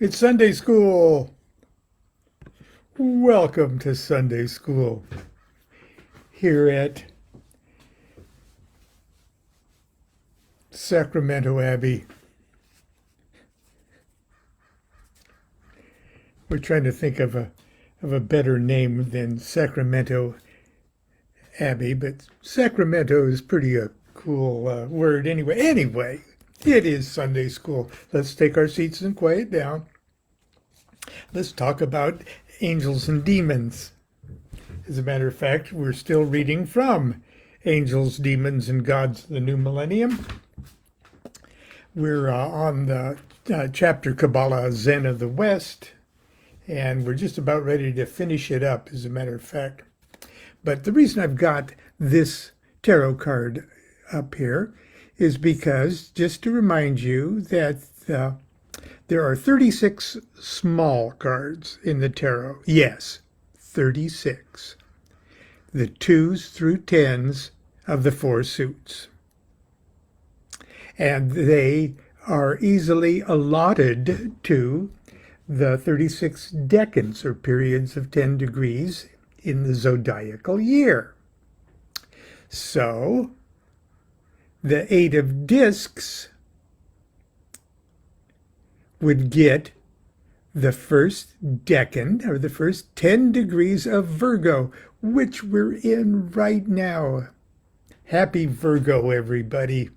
It's Sunday school. Welcome to Sunday school here at Sacramento Abbey. We're trying to think of a better name than Sacramento Abbey, but Sacramento is pretty a cool word anyway. Anyway, it is Sunday school. Let's take our seats and quiet down. Let's talk about angels and demons. As a matter of fact, we're still reading from Angels, Demons, and Gods of the New Millennium. We're on the chapter Qabalah Zen of the West, and we're just about ready to finish it up, as a matter of fact. But the reason I've got this tarot card up here is because, just to remind you that there are 36 small cards in the tarot. Yes, 36. The 2s through 10s of the 4 suits. And they are easily allotted to the 36 decans, or periods of 10 degrees in the zodiacal year. So, the 8 of discs would get the first decan, or the first 10 degrees of Virgo, which we're in right now. Happy Virgo, everybody.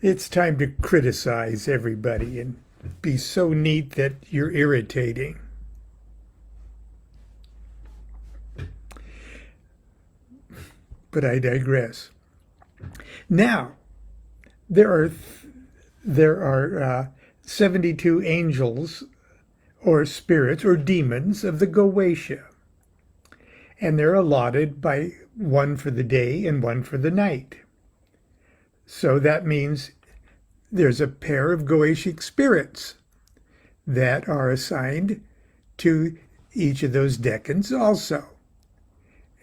It's time to criticize everybody and be so neat that you're irritating. But I digress. Now, there are 72 angels or spirits or demons of the Goetia. And they're allotted by one for the day and one for the night. So that means there's a pair of Goetic spirits that are assigned to each of those decans also.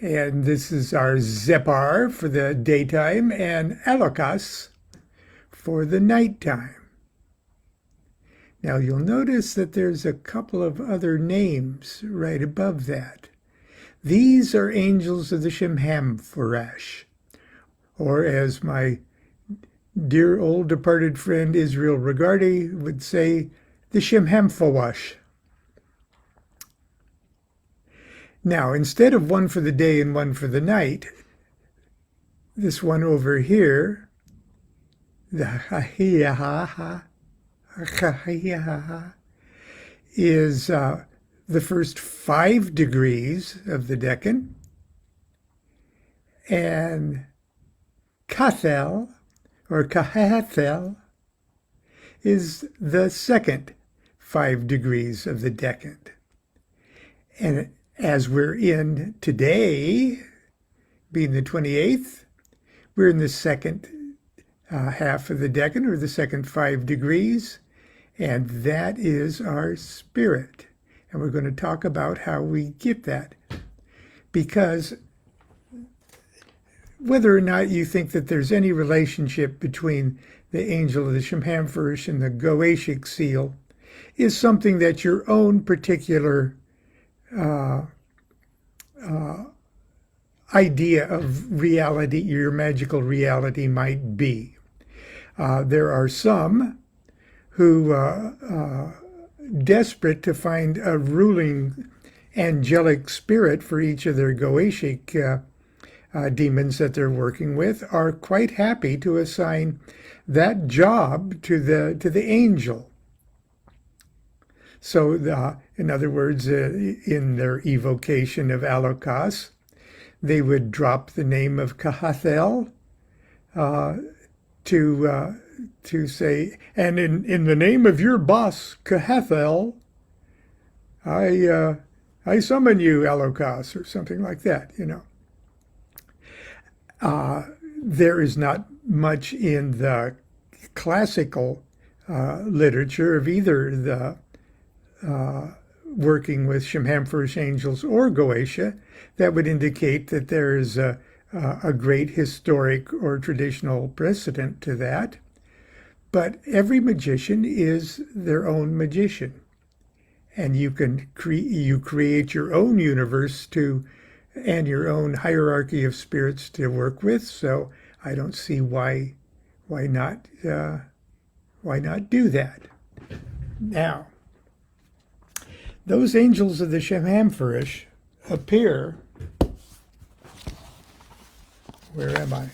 And this is our Zepar for the daytime and Alokas for the nighttime. Now you'll notice that there's a couple of other names right above that. These are angels of the Shemhamforash, or as my dear old departed friend Israel Regardi would say, the Shemhamfowash. Now, instead of one for the day and one for the night, this one over here, the is the first 5 degrees of the decan, and Kathel, or Kahathel, is the second 5 degrees of the decan. And as we're in today, being the 28th, we're in the second half of the decan, or the second 5 degrees, and that is our spirit. And we're going to talk about how we get that. Because whether or not you think that there's any relationship between the angel of the Shemhamforish and the Goetic seal is something that your own particular idea of reality, your magical reality, might be. There are some who, desperate to find a ruling angelic spirit for each of their Goetic demons that they're working with, are quite happy to assign that job to the angel. So, in other words, in their evocation of Alokas, they would drop the name of Kahathel to say, and in the name of your boss, Kahathel, I summon you, Alokas, or something like that, you know. There is not much in the classical literature of either the working with Shemhamforish angels or Goetia that would indicate that there is a great historic or traditional precedent to that. But every magician is their own magician. And you can create your own universe and your own hierarchy of spirits to work with. So I don't see why not do that. Now, those angels of the Shemhamferish appear. Where am I?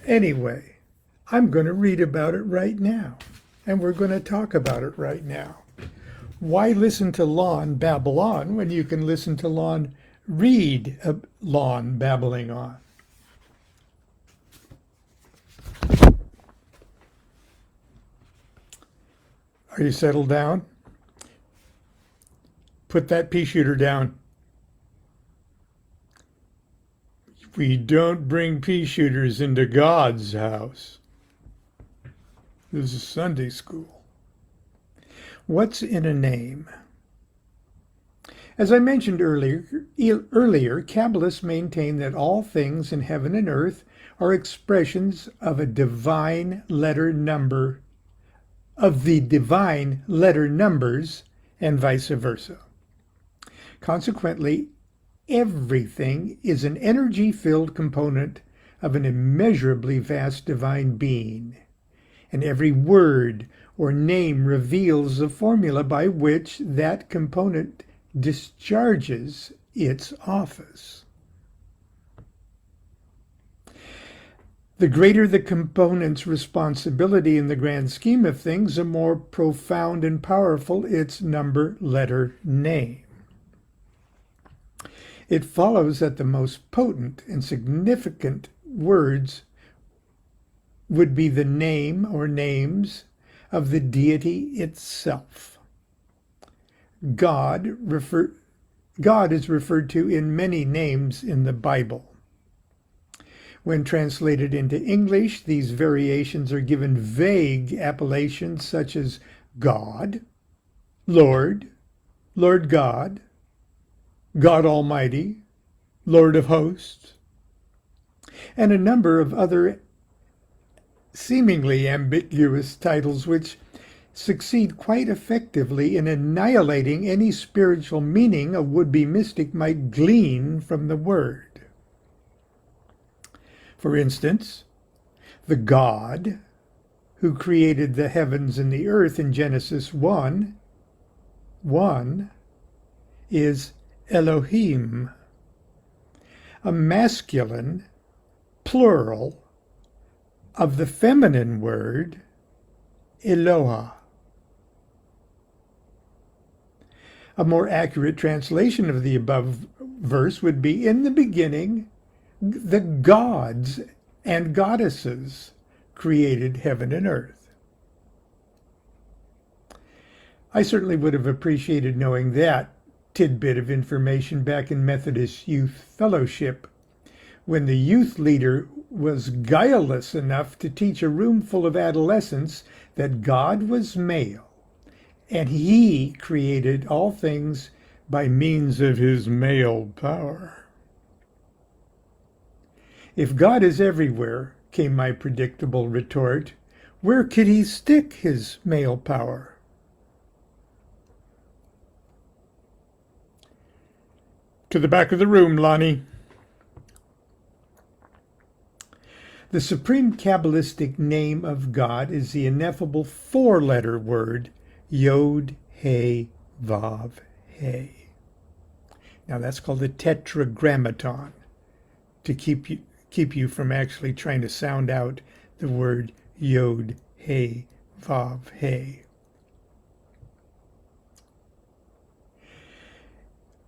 Anyway, I'm going to read about it right now, and we're going to talk about it right now. Why listen to Lon babble on when you can listen to Lon read Lon babbling on? Are you settled down? Put that pea shooter down. We don't bring pea shooters into God's house. This is Sunday school. What's in a name? As I mentioned earlier, Kabbalists maintain that all things in heaven and earth are expressions of a divine letter number, of the divine letter numbers, and vice versa. Consequently, everything is an energy-filled component of an immeasurably vast divine being, and every word or name reveals the formula by which that component discharges its office. The greater the component's responsibility in the grand scheme of things, the more profound and powerful its number, letter, name. It follows that the most potent and significant words would be the name or names of the deity itself. God is referred to in many names in the Bible. When translated into English, these variations are given vague appellations such as God, Lord, Lord God, God Almighty, Lord of Hosts, and a number of other seemingly ambiguous titles which succeed quite effectively in annihilating any spiritual meaning a would-be mystic might glean from the word. For instance, the God who created the heavens and the earth in Genesis 1:1 is Elohim, a masculine plural of the feminine word Eloah. A more accurate translation of the above verse would be, in the beginning, the gods and goddesses created heaven and earth. I certainly would have appreciated knowing that tidbit of information back in Methodist Youth Fellowship, when the youth leader was guileless enough to teach a room full of adolescents that God was male, and he created all things by means of his male power. If God is everywhere, came my predictable retort, where could he stick his male power? To the back of the room, Lonnie. The supreme Kabbalistic name of God is the ineffable four-letter word Yod He Vav He. Now that's called the Tetragrammaton, to keep you from actually trying to sound out the word Yod He Vav He.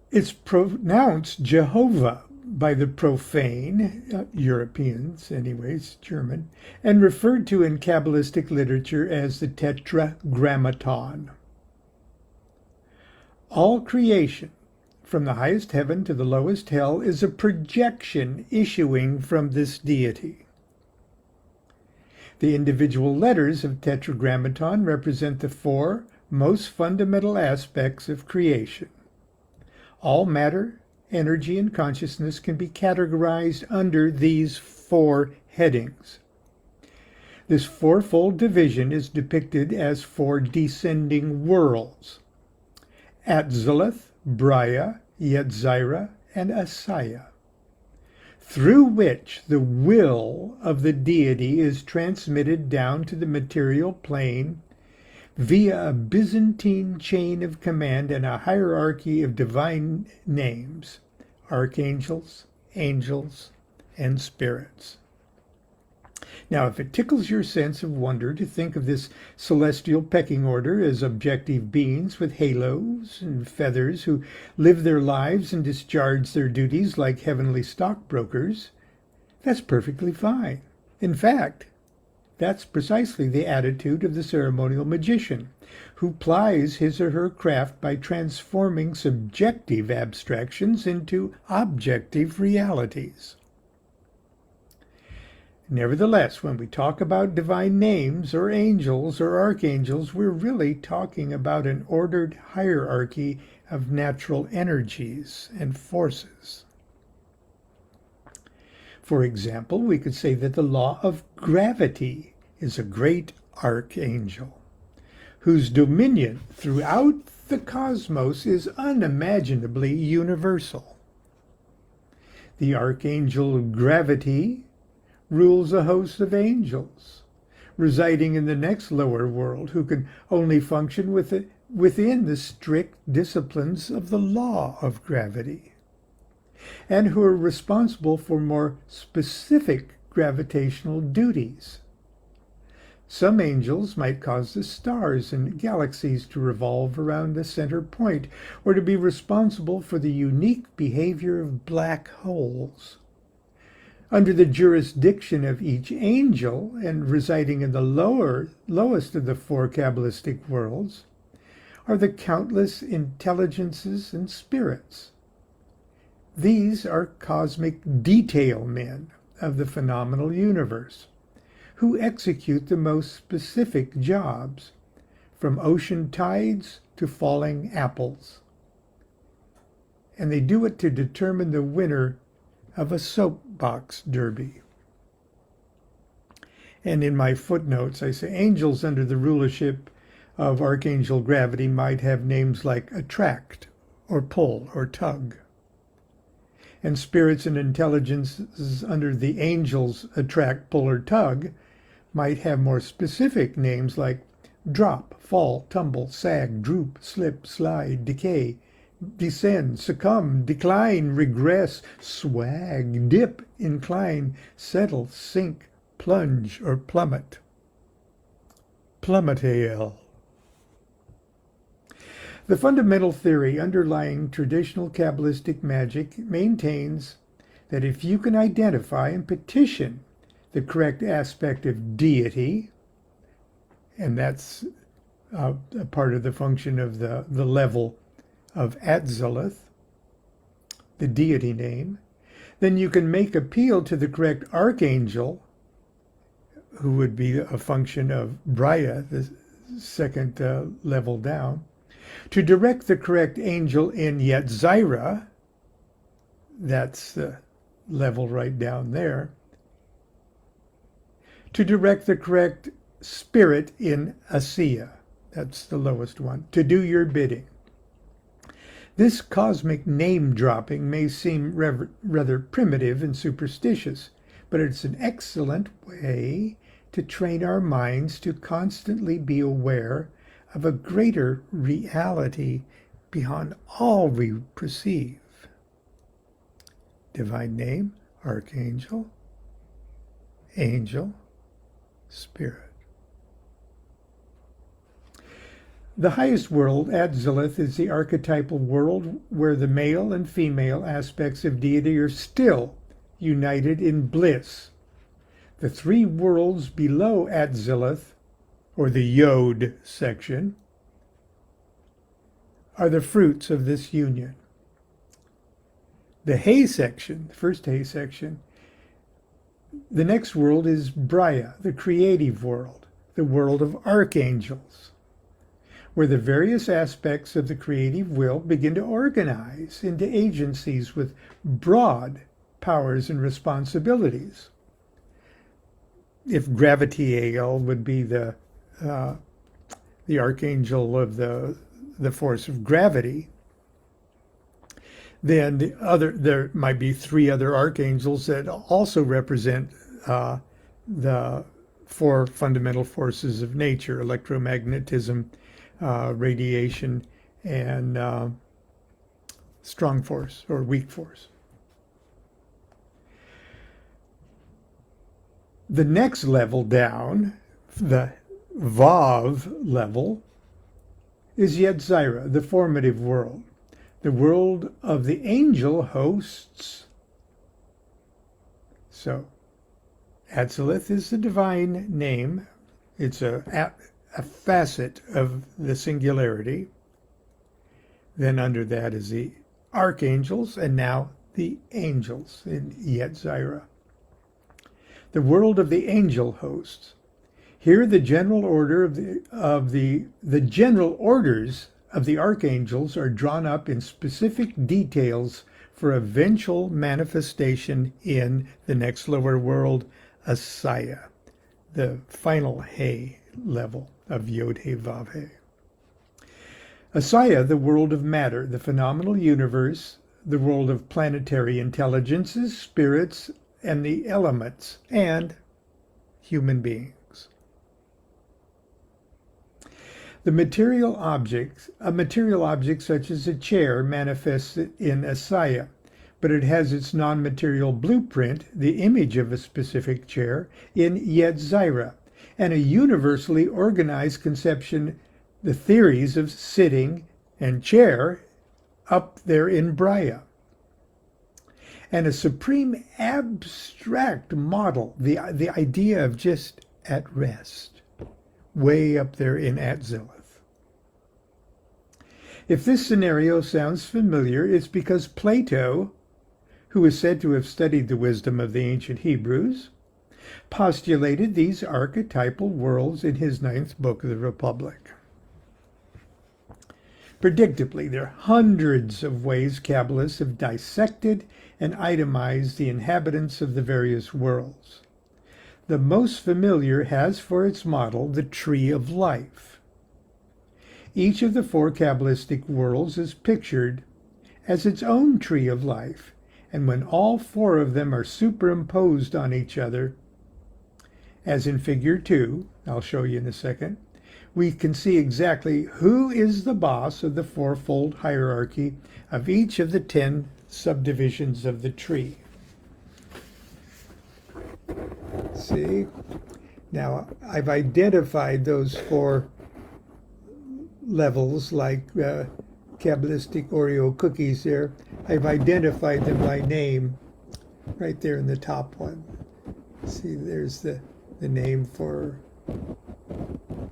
It's pronounced Jehovah by the profane, Europeans anyways, German, and referred to in Kabbalistic literature as the Tetragrammaton. All creation, from the highest heaven to the lowest hell, is a projection issuing from this deity. The individual letters of Tetragrammaton represent the four most fundamental aspects of creation: all matter, energy and consciousness can be categorized under these 4 headings. This fourfold division is depicted as 4 descending worlds: Atzilith, Braya, Yetzirah, and Asaya, through which the will of the deity is transmitted down to the material plane via a Byzantine chain of command and a hierarchy of divine names, archangels, angels, and spirits. Now, if it tickles your sense of wonder to think of this celestial pecking order as objective beings with halos and feathers who live their lives and discharge their duties like heavenly stockbrokers, that's perfectly fine. In fact, that's precisely the attitude of the ceremonial magician, who plies his or her craft by transforming subjective abstractions into objective realities. Nevertheless, when we talk about divine names or angels or archangels, we're really talking about an ordered hierarchy of natural energies and forces. For example, we could say that the law of gravity is a great archangel, whose dominion throughout the cosmos is unimaginably universal. The archangel Gravity rules a host of angels, residing in the next lower world, who can only function within the strict disciplines of the law of gravity, and who are responsible for more specific gravitational duties. Some angels might cause the stars and galaxies to revolve around the center point, or to be responsible for the unique behavior of black holes. Under the jurisdiction of each angel, and residing in the lowest of the 4 Kabbalistic worlds, are the countless intelligences and spirits. These are cosmic detail men of the phenomenal universe, who execute the most specific jobs, from ocean tides to falling apples. And they do it to determine the winner of a soapbox derby. And in my footnotes, I say angels under the rulership of Archangel Gravity might have names like attract, or pull, or tug. And spirits and intelligences under the angels attract, pull, or tug might have more specific names like drop, fall, tumble, sag, droop, slip, slide, decay, descend, succumb, decline, regress, swag, dip, incline, settle, sink, plunge, or plummet. Plumetail. The fundamental theory underlying traditional Kabbalistic magic maintains that if you can identify and petition the correct aspect of deity, and that's a part of the function of the level of Atzilith, the deity name, then you can make appeal to the correct archangel, who would be a function of Braya, the second level down, to direct the correct angel in Yetzirah, that's the level right down there, to direct the correct spirit in Asaya, that's the lowest one, to do your bidding. This cosmic name-dropping may seem rather primitive and superstitious, but it's an excellent way to train our minds to constantly be aware of a greater reality beyond all we perceive. Divine name, archangel, angel, spirit. The highest world, Atzilith, is the archetypal world where the male and female aspects of deity are still united in bliss. The 3 worlds below Atzilith, or the Yod section, are the fruits of this union. The Hay section, the first Hay section, the next world is Braya, the creative world, the world of archangels, where the various aspects of the creative will begin to organize into agencies with broad powers and responsibilities. If Gravitiel would be the archangel of the force of gravity, then there might be three other archangels that also represent the four fundamental forces of nature: electromagnetism, radiation, and strong force or weak force. The next level down, the Vav level, is Yetzirah, the formative world, the world of the angel hosts. So, Atzilith is the divine name. It's a facet of the singularity. Then under that is the archangels, and now the angels in Yetzirah. The world of the angel hosts. Here, the general order the general orders of the archangels are drawn up in specific details for eventual manifestation in the next lower world, Asaya, the final He level of Yod He Vav He. Asaya, the world of matter, the phenomenal universe, the world of planetary intelligences, spirits, and the elements, and human beings. A material object such as a chair manifests in Asaya, but it has its non-material blueprint, the image of a specific chair, in Yetzirah, and a universally organized conception, the theories of sitting and chair, up there in Braya. And a supreme abstract model, the idea of just at rest, way up there in Atzilith. If this scenario sounds familiar, it's because Plato, who is said to have studied the wisdom of the ancient Hebrews, postulated these archetypal worlds in his 9th book of the Republic. Predictably, there are hundreds of ways Kabbalists have dissected and itemized the inhabitants of the various worlds. The most familiar has for its model the Tree of Life. Each of the four Kabbalistic worlds is pictured as its own tree of life, and when all four of them are superimposed on each other, as in Figure 2, I'll show you in a second, we can see exactly who is the boss of the fourfold hierarchy of each of the 10 subdivisions of the tree. See? Now, I've identified those four levels like Kabbalistic Oreo cookies there. I've identified them by name right there in the top one. See, there's the name for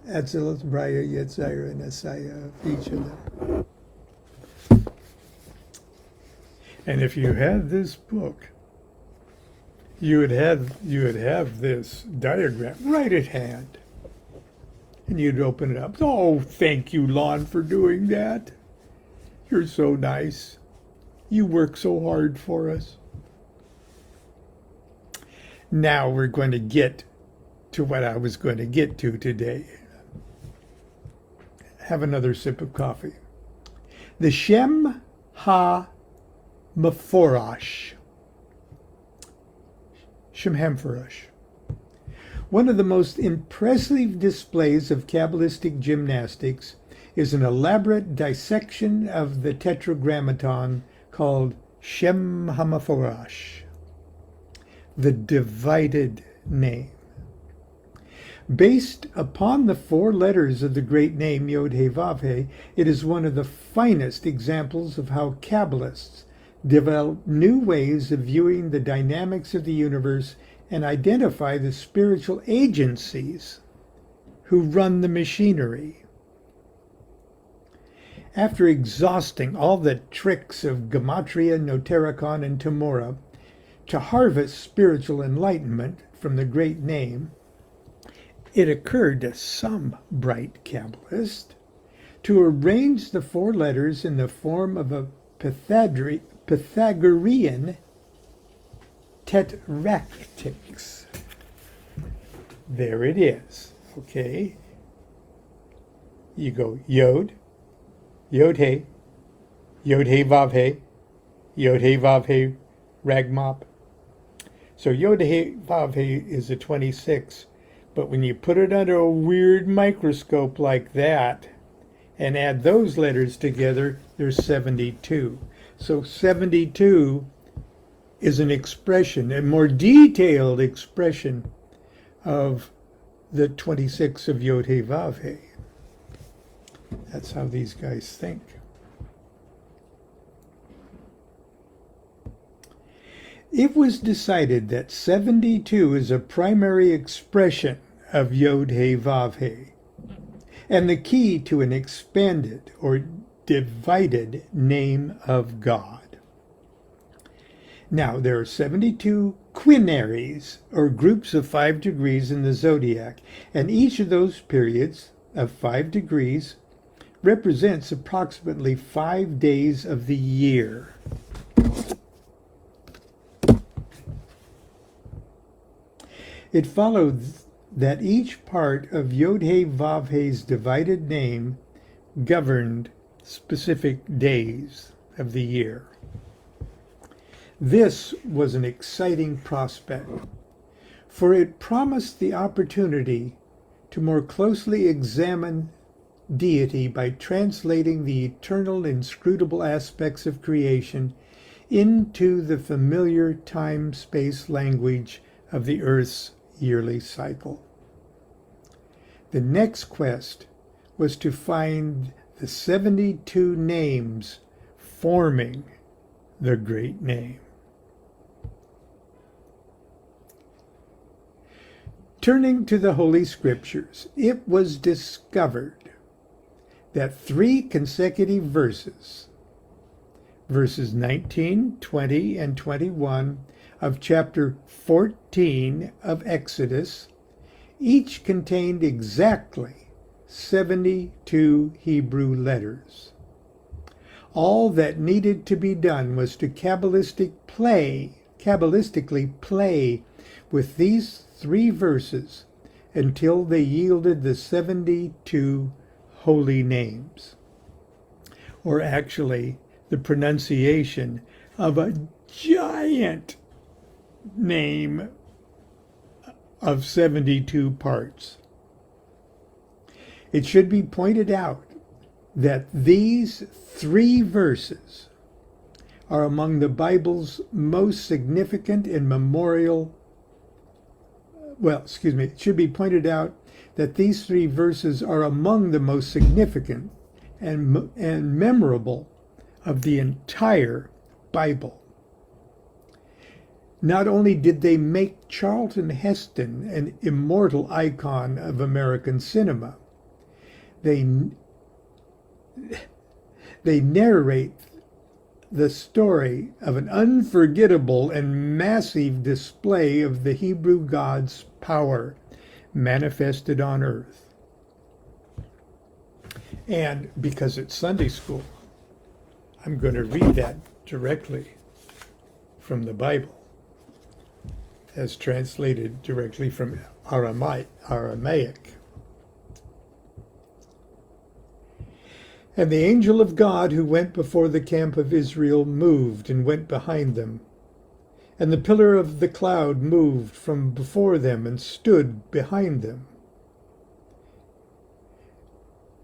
Atzilith, Braya, Yetzirah, and Asaya of each of them. And if you had this book, you would have this diagram right at hand. And you'd open it up. Oh, thank you, Lon, for doing that. You're so nice. You work so hard for us. Now we're going to get to what I was going to get to today. Have another sip of coffee. The Shem Ha-Mephorash. Shem Hampharash. One of the most impressive displays of Kabbalistic gymnastics is an elaborate dissection of the Tetragrammaton called Shem HaMephorash, the divided name. Based upon the 4 letters of the great name Yod He Vav He, it is one of the finest examples of how Kabbalists develop new ways of viewing the dynamics of the universe and identify the spiritual agencies who run the machinery. After exhausting all the tricks of Gematria, Notericon, and Temora to harvest spiritual enlightenment from the great name, it occurred to some bright Kabbalist to arrange the four letters in the form of a Pythagorean tetractix. There it is. Okay. You go Yod, Yod He, Vav He, Yod He Vav He, Ragmop. So Yod He Vav He is a 26, but when you put it under a weird microscope like that and add those letters together, there's 72. So 72 is an expression, a more detailed expression of the 26 of Yod He Vav He. That's how these guys think. It was decided that 72 is a primary expression of Yod He Vav He, and the key to an expanded or divided name of God. Now, there are 72 quinaries, or groups of 5 degrees in the zodiac, and each of those periods of 5 degrees represents approximately 5 days of the year. It follows that each part of Yod He Vav He's divided name governed specific days of the year. This was an exciting prospect, for it promised the opportunity to more closely examine deity by translating the eternal, inscrutable aspects of creation into the familiar time-space language of the Earth's yearly cycle. The next quest was to find the 72 names forming the great name. Turning to the Holy Scriptures, it was discovered that 3 consecutive verses, verses 19, 20, and 21 of chapter 14 of Exodus, each contained exactly 72 Hebrew letters. All that needed to be done was to Kabbalistically play with these 3 verses until they yielded the 72 holy names, or actually the pronunciation of a giant name of 72 parts. It should be pointed out that these 3 verses are among the Bible's most significant and memorial. It should be pointed out that these 3 verses are among the most significant and memorable of the entire Bible. Not only did they make Charlton Heston an immortal icon of American cinema, they narrate the story of an unforgettable and massive display of the Hebrew God's power manifested on earth. And because it's Sunday school, I'm going to read that directly from the Bible, as translated directly from Aramaic. And the angel of God who went before the camp of Israel moved and went behind them. And the pillar of the cloud moved from before them and stood behind them.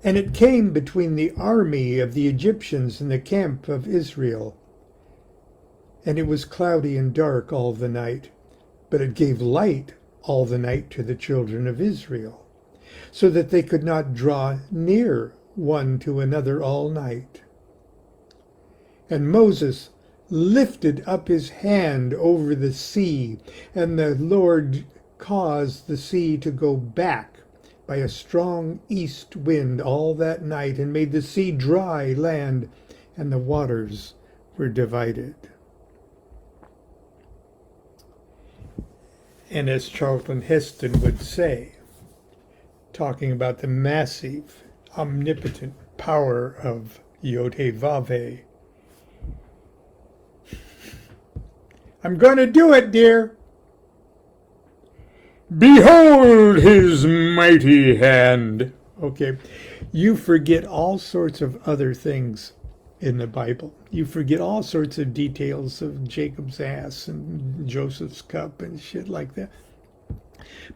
And it came between the army of the Egyptians and the camp of Israel. And it was cloudy and dark all the night, but it gave light all the night to the children of Israel, so that they could not draw near one to another all night. And Moses lifted up his hand over the sea, and the Lord caused the sea to go back by a strong east wind all that night, and made the sea dry land, and the waters were divided. And as Charlton Heston would say, talking about the massive omnipotent power of Yod-Heh-Vav-Heh. I'm going to do it, dear. Behold his mighty hand. Okay, you forget all sorts of other things in the Bible. You forget all sorts of details of Jacob's ass and Joseph's cup and shit like that.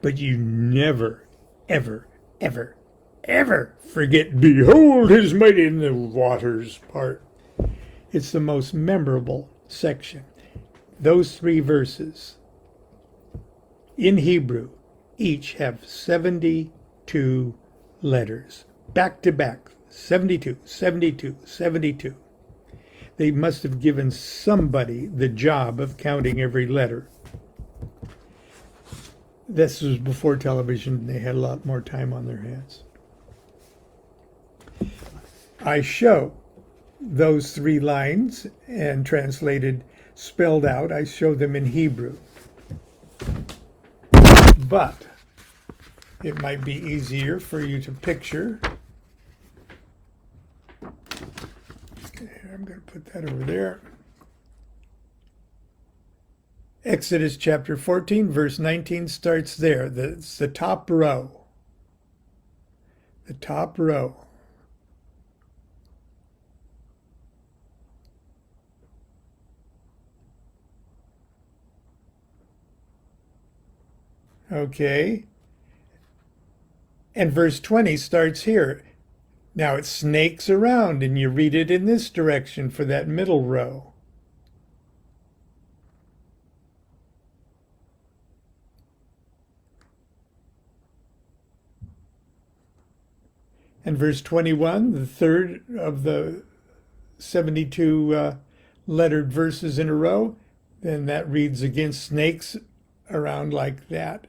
But you never, ever, ever, ever forget, behold his mighty in the waters part. It's the most memorable section. Those 3 verses in Hebrew each have 72 letters. Back to back. 72, 72, 72. They must have given somebody the job of counting every letter. This was before television. They had a lot more time on their hands. I show those 3 lines and translated, spelled out. I show them in Hebrew. But it might be easier for you to picture. Okay, I'm going to put that over there. Exodus chapter 14, verse 19 starts there. It's the top row. The top row. Okay. And verse 20 starts here. Now it snakes around, and you read it in this direction for that middle row. And verse 21, the third of the 72 lettered verses in a row, then that reads against snakes around like that.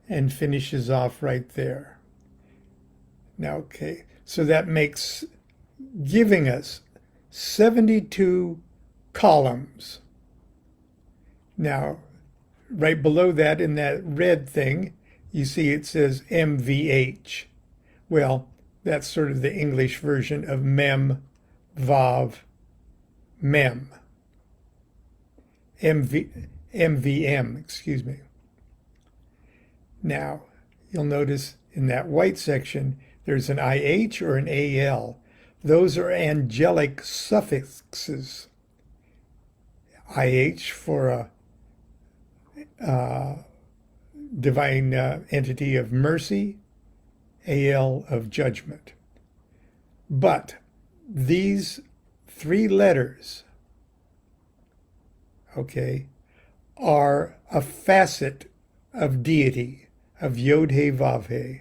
And finishes off right there. Now, okay, so that makes giving us 72 columns. Now, right below that in that red thing, you see it says MVH. Well, that's sort of the English version of Mem, Vav, Mem. MVM, excuse me. Now, you'll notice in that white section, there's an IH or an AL. Those are angelic suffixes. IH for a divine entity of mercy, AL of judgment. But these 3 letters, okay, are a facet of deity, of Yod-Heh-Vav-Heh.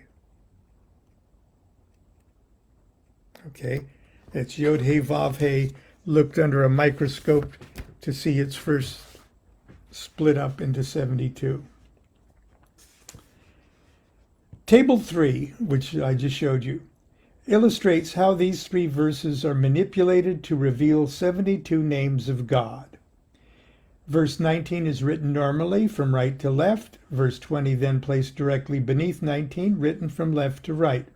Okay, it's Yod-Heh-Vav-Heh looked under a microscope to see its first split up into 72. Table 3, which I just showed you, illustrates how these 3 verses are manipulated to reveal 72 names of God. Verse 19 is written normally from right to left. Verse 20 then placed directly beneath 19, written from left to right.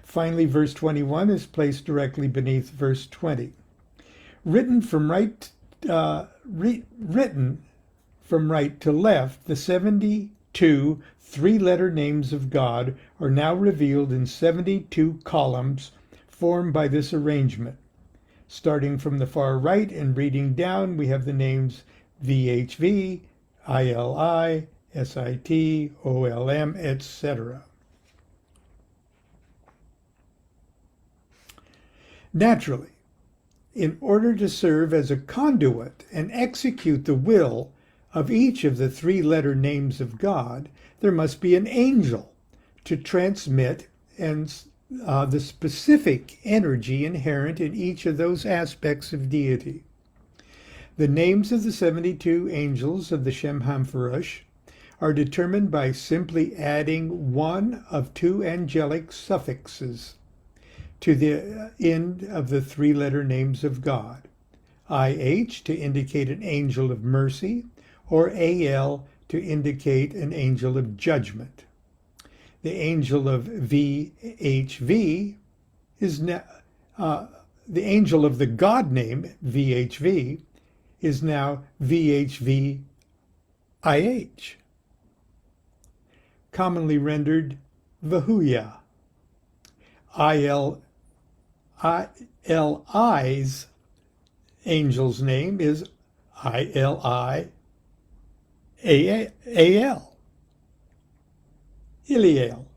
Finally, verse 21 is placed directly beneath verse 20. Written from right to left, the 72 3-letter names of God are now revealed in 72 columns formed by this arrangement. Starting from the far right and reading down, we have the names VHV, ILI, SIT, OLM, etc. Naturally, in order to serve as a conduit and execute the will of each of the 3-letter names of God, there must be an angel to transmit the specific energy inherent in each of those aspects of deity. The names of the 72 angels of the Shem HaMephorash are determined by simply adding one of 2 angelic suffixes to the end of the 3-letter names of God. IH to indicate an angel of mercy, or AL to indicate an angel of judgment. The angel of VHV is now, the angel of the God name VHV is now VHVIH, commonly rendered Vahuya. ILI's angel's name is ILIAL, Ilial.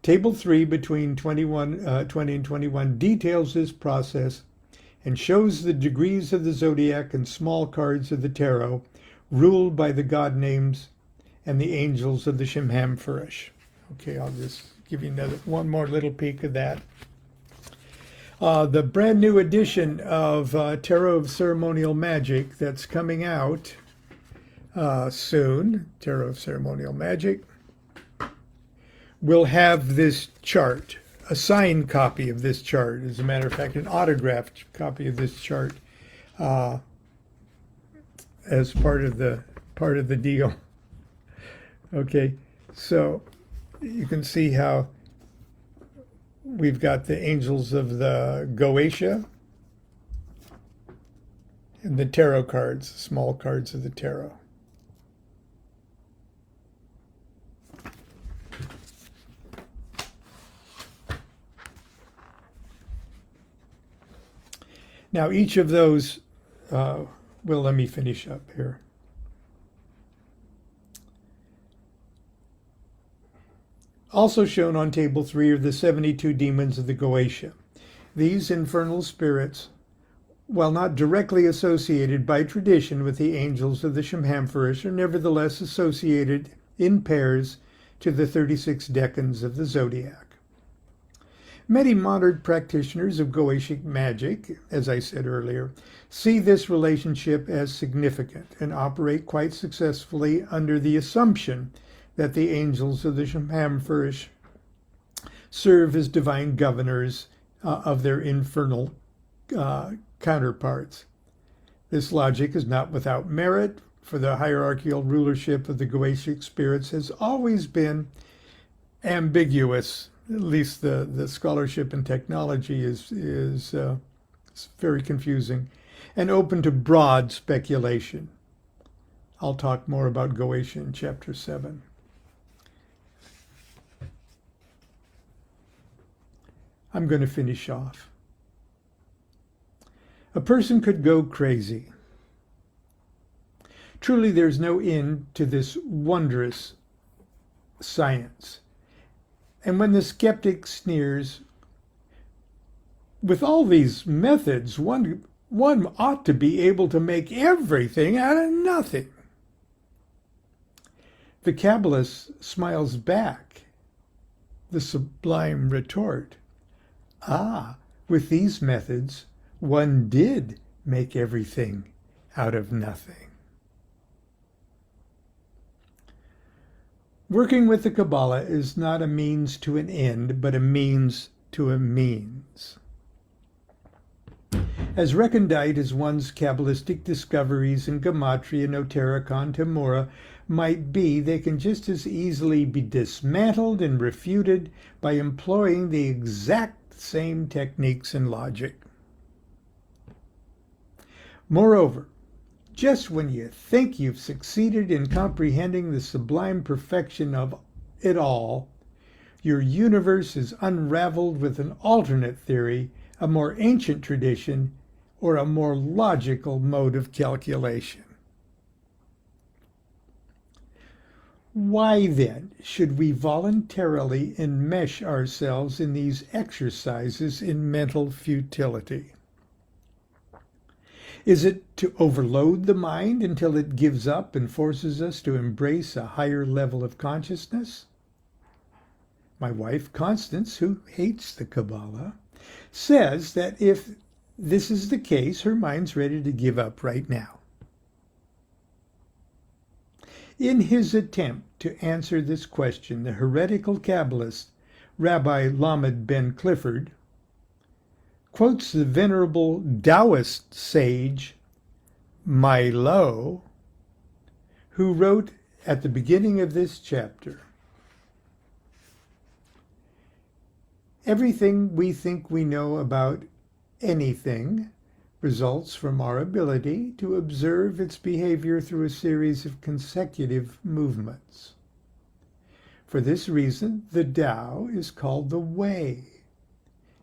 Table 3 between 20 and 21 details this process and shows the degrees of the zodiac and small cards of the tarot ruled by the god names and the angels of the Shimhamfurish. Okay, I'll just give you one more little peek of that. The brand new edition of Tarot of Ceremonial Magic that's coming out soon, Tarot of Ceremonial Magic, will have this chart, a signed copy of this chart, as a matter of fact, an autographed copy of this chart as part of the deal. Okay, so you can see how we've got the angels of the Goetia and the tarot cards, small cards of the tarot. Now, each of those, well, let me finish up here. Also shown on table 3 are the 72 demons of the Goetia. These infernal spirits, while not directly associated by tradition with the angels of the Shimhamfurish, are nevertheless associated in pairs to the 36 decans of the zodiac. Many modern practitioners of Goetic magic, as I said earlier, see this relationship as significant and operate quite successfully under the assumption that the angels of the Shimhamfurish serve as divine governors of their infernal counterparts. This logic is not without merit, for the hierarchical rulership of the Goetic spirits has always been ambiguous. At least the scholarship and technology is very confusing and open to broad speculation. I'll talk more about Goetia in Chapter 7. I'm going to finish off. A person could go crazy. Truly, there's no end to this wondrous science. And when the skeptic sneers, with all these methods, one ought to be able to make everything out of nothing. The Kabbalist smiles back, the sublime retort, with these methods, one did make everything out of nothing. Working with the Kabbalah is not a means to an end, but a means to a means. As recondite as one's Kabbalistic discoveries in Gematria, Notarikon, Temura might be, they can just as easily be dismantled and refuted by employing the exact same techniques and logic. Moreover, just when you think you've succeeded in comprehending the sublime perfection of it all, your universe is unraveled with an alternate theory, a more ancient tradition, or a more logical mode of calculation. Why then should we voluntarily enmesh ourselves in these exercises in mental futility? Is it to overload the mind until it gives up and forces us to embrace a higher level of consciousness? My wife, Constance, who hates the Kabbalah, says that if this is the case, her mind's ready to give up right now. In his attempt to answer this question, the heretical Kabbalist, Rabbi Lamed Ben Clifford, quotes the venerable Taoist sage Milo, who wrote at the beginning of this chapter, "Everything we think we know about anything results from our ability to observe its behavior through a series of consecutive movements. For this reason, the Tao is called the Way,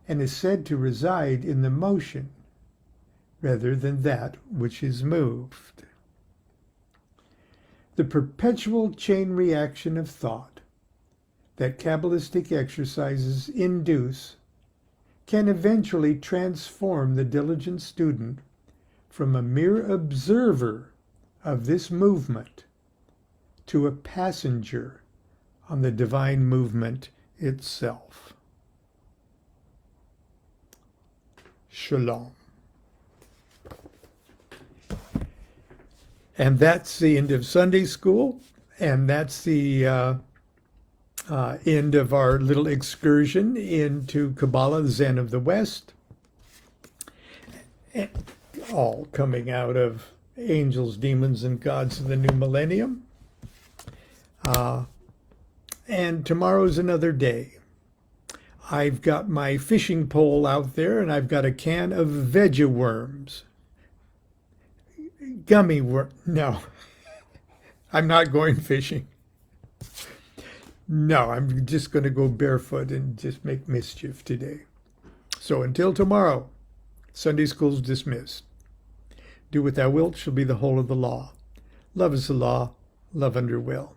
and is said to reside in the motion rather than that which is moved. The perpetual chain reaction of thought that Kabbalistic exercises induce can eventually transform the diligent student from a mere observer of this movement to a passenger on the divine movement itself." Shalom. And that's the end of Sunday school, and that's the end of our little excursion into Qabalah Zen of the West, all coming out of Angels, Demons, and Gods of the New Millennium. And tomorrow's another day. I've got my fishing pole out there, and I've got a can of veggie worms. Gummy worm. No, I'm not going fishing. No, I'm just going to go barefoot and just make mischief today. So until tomorrow, Sunday school's dismissed. Do what thou wilt shall be the whole of the law. Love is the law, love under will.